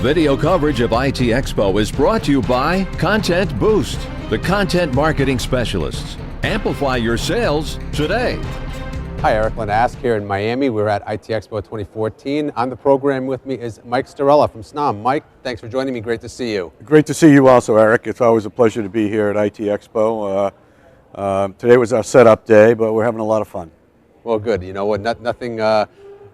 Video coverage of IT Expo is brought to you by Content Boost, the content marketing specialists. Amplify your sales today. Hi, Eric Lanask here in Miami. We're at IT Expo 2014. On the program with me is Mike Starella from SNOM. Mike, thanks for joining me. Great to see you. Great to see you also, Eric. It's always a pleasure to be here at IT Expo. Today was our setup day, but we're having a lot of fun. Well, good. You know what?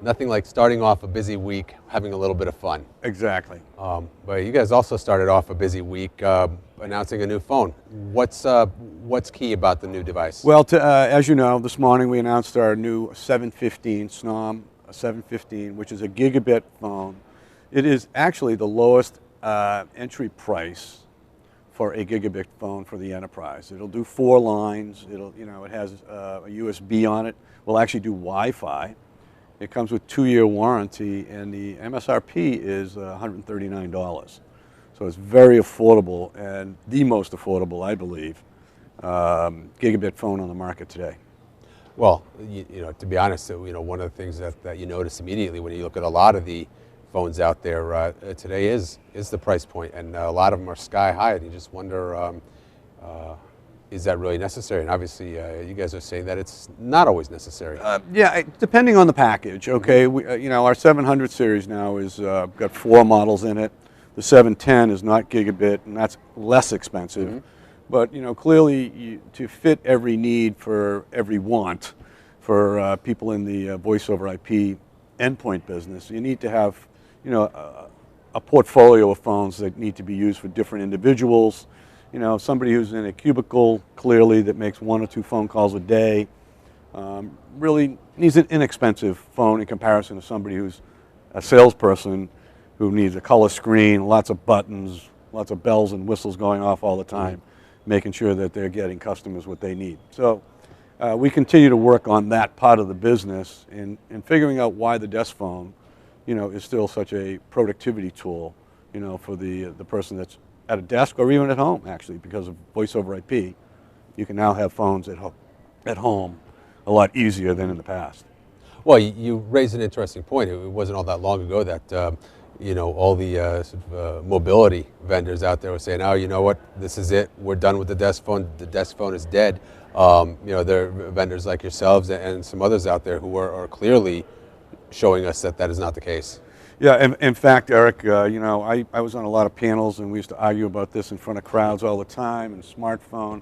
Nothing like starting off a busy week having a little bit of fun. Exactly. But you guys also started off a busy week announcing a new phone. What's key about the new device? Well, as you know, this morning we announced our new 715 SNOM 715, which is a gigabit phone. It is actually the lowest entry price for a gigabit phone for the enterprise. It'll do 4 lines. It has a USB on it. We'll actually do Wi-Fi. It comes with 2-year warranty, and the MSRP is $139. So it's very affordable, and the most affordable, I believe, gigabit phone on the market today. Well, to be honest, one of the things that you notice immediately when you look at a lot of the phones out there today is the price point, and a lot of them are sky high, and you just wonder, is that really necessary? And obviously, you guys are saying that it's not always necessary. Yeah, depending on the package. Okay, our 700 series now is got 4 models in it. The 710 is not gigabit, and that's less expensive. Mm-hmm. But clearly, to fit every need for every want for people in the voice over IP endpoint business, you need to have a portfolio of phones that need to be used for different individuals. Somebody who's in a cubicle, clearly, that makes 1 or 2 phone calls a day, really needs an inexpensive phone in comparison to somebody who's a salesperson who needs a color screen, lots of buttons, lots of bells and whistles going off all the time, making sure that they're getting customers what they need. So we continue to work on that part of the business in figuring out why the desk phone, is still such a productivity tool, for the person that's at a desk or even at home, actually, because of voice over IP. You can now have phones at home a lot easier than in the past. Well, you raised an interesting point. It wasn't all that long ago that all the mobility vendors out there were saying, "Oh, you know what? This is it. We're done with the desk phone. The desk phone is dead." There are vendors like yourselves and some others out there who are clearly showing us that is not the case. Yeah, in fact, Eric, I was on a lot of panels, and we used to argue about this in front of crowds all the time, and smartphone,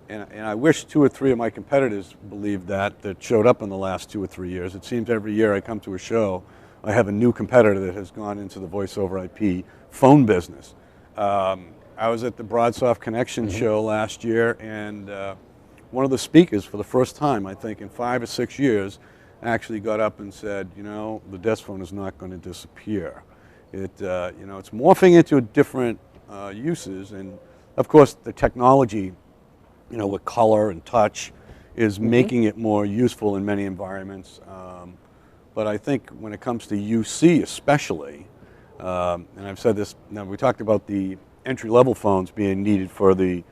and I wish 2 or 3 of my competitors believed that showed up in the last 2 or 3 years. It seems every year I come to a show, I have a new competitor that has gone into the voice over IP phone business. I was at the BroadSoft Connection show last year, and one of the speakers, for the first time, I think, in 5 or 6 years, actually got up and said, the desk phone is not going to disappear. It's morphing into different uses, and of course the technology, with color and touch, is making it more useful in many environments. But I think when it comes to UC especially, and I've said this, now we talked about the entry-level phones being needed for the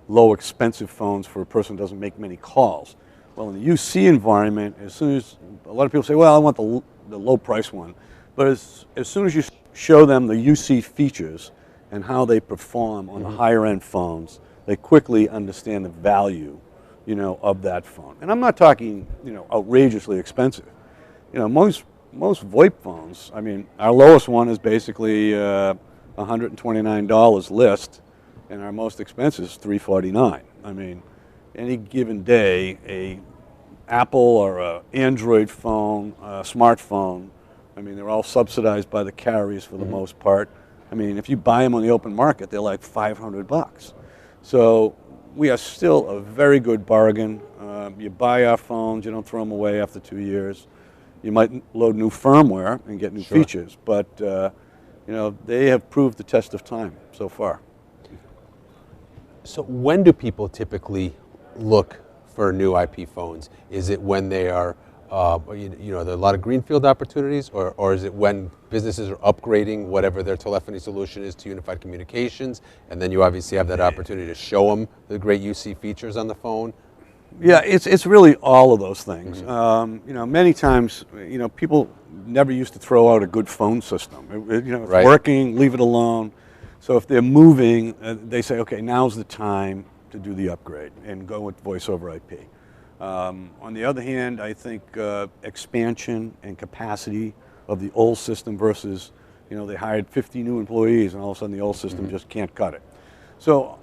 low expensive phones for a person who doesn't make many calls. Well, in the UC environment, as soon as a lot of people say, well, I want the low price one, but as soon as you show them the UC features and how they perform on the higher end phones, they quickly understand the value, of that phone. And I'm not talking, outrageously expensive. Most VoIP phones, our lowest one is basically $129 list, and our most expensive is $349. Any given day, a Apple or a Android phone, a smartphone, they're all subsidized by the carriers for the most part. If you buy them on the open market, they're like $500. So we are still a very good bargain. You buy our phones, you don't throw them away after 2 years. You might load new firmware and get new features, but they have proved the test of time so far. So when do people typically look for new IP phones? Is it when they are, there are a lot of greenfield opportunities, or is it when businesses are upgrading whatever their telephony solution is to unified communications, and then you obviously have that opportunity to show them the great UC features on the phone? Yeah, it's really all of those things. Many times, people never used to throw out a good phone system. It's Right. working, leave it alone. So if they're moving, they say, okay, now's the time to do the upgrade and go with voice over IP. On the other hand, I think expansion and capacity of the old system versus, they hired 50 new employees and all of a sudden the old system just can't cut it. So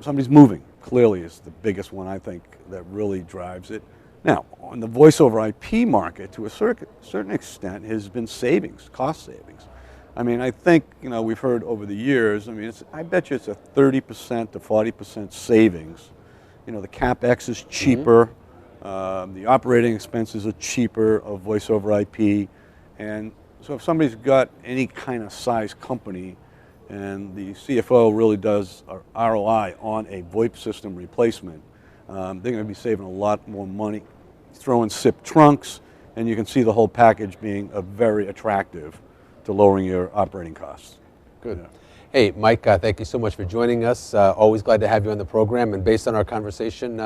somebody's moving, clearly is the biggest one I think that really drives it. Now, on the voice over IP market, to a certain extent, has been savings, cost savings. I mean, I think, we've heard over the years, I bet you it's a 30% to 40% savings. The CapEx is cheaper, the operating expenses are cheaper of voice over IP, and so if somebody's got any kind of size company and the CFO really does a ROI on a VoIP system replacement, they're going to be saving a lot more money. Throw in SIP trunks, and you can see the whole package being very attractive to lowering your operating costs. Good. Yeah. Hey, Mike, thank you so much for joining us. Always glad to have you on the program. And based on our conversation,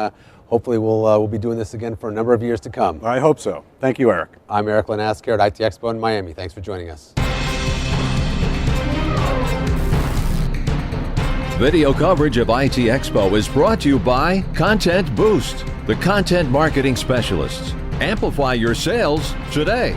hopefully we'll be doing this again for a number of years to come. I hope so. Thank you, Eric. I'm Eric Lanask here at IT Expo in Miami. Thanks for joining us. Video coverage of IT Expo is brought to you by Content Boost, the content marketing specialists. Amplify your sales today.